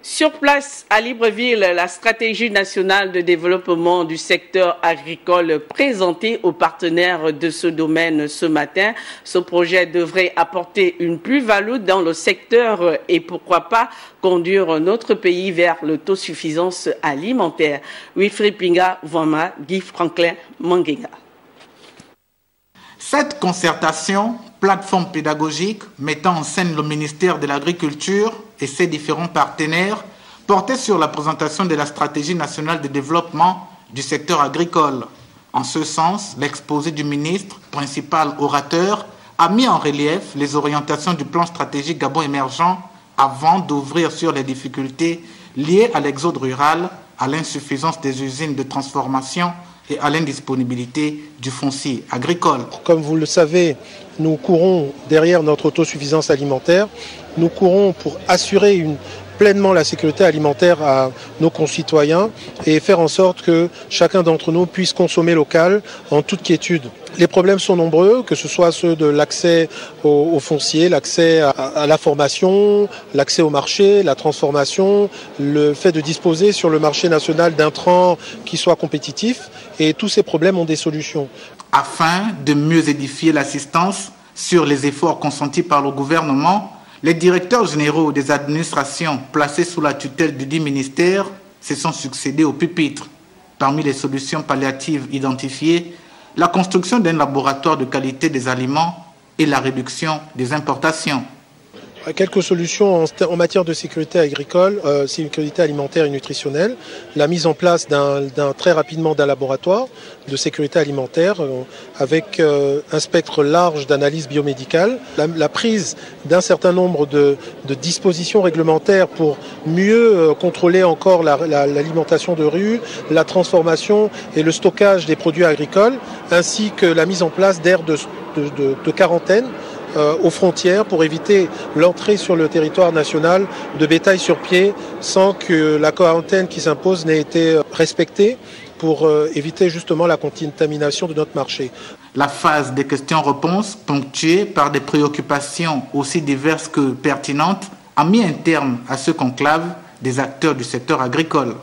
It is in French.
Sur place, à Libreville, la stratégie nationale de développement du secteur agricole présentée aux partenaires de ce domaine ce matin. Ce projet devrait apporter une plus-value dans le secteur et pourquoi pas conduire notre pays vers l'autosuffisance alimentaire. Wilfried Pinga, Vama, Guy Franklin, Mangenga. Cette concertation, plateforme pédagogique mettant en scène le ministère de l'Agriculture et ses différents partenaires, portait sur la présentation de la stratégie nationale de développement du secteur agricole. En ce sens, l'exposé du ministre, principal orateur, a mis en relief les orientations du plan stratégique Gabon émergent avant d'ouvrir sur les difficultés liées à l'exode rural, à l'insuffisance des usines de transformation et à l'indisponibilité du foncier agricole. Comme vous le savez, nous courons derrière notre autosuffisance alimentaire. Nous courons pour assurer pleinement la sécurité alimentaire à nos concitoyens et faire en sorte que chacun d'entre nous puisse consommer local en toute quiétude. Les problèmes sont nombreux, que ce soit ceux de l'accès au foncier, l'accès à la formation, l'accès au marché, la transformation, le fait de disposer sur le marché national d'intrants qui soient compétitifs, et tous ces problèmes ont des solutions. Afin de mieux édifier l'assistance sur les efforts consentis par le gouvernement, les directeurs généraux des administrations placés sous la tutelle du dit ministère se sont succédés au pupitre. Parmi les solutions palliatives identifiées, la construction d'un laboratoire de qualité des aliments et la réduction des importations. Quelques solutions en matière de sécurité agricole, sécurité alimentaire et nutritionnelle. La mise en place très rapidement d'un laboratoire de sécurité alimentaire avec un spectre large d'analyse biomédicale. La prise d'un certain nombre de dispositions réglementaires pour mieux contrôler encore l'alimentation de rue, la transformation et le stockage des produits agricoles, ainsi que la mise en place d'aires de quarantaine aux frontières pour éviter l'entrée sur le territoire national de bétail sur pied sans que la quarantaine qui s'impose n'ait été respectée pour éviter justement la contamination de notre marché. La phase des questions-réponses, ponctuée par des préoccupations aussi diverses que pertinentes, a mis un terme à ce conclave des acteurs du secteur agricole.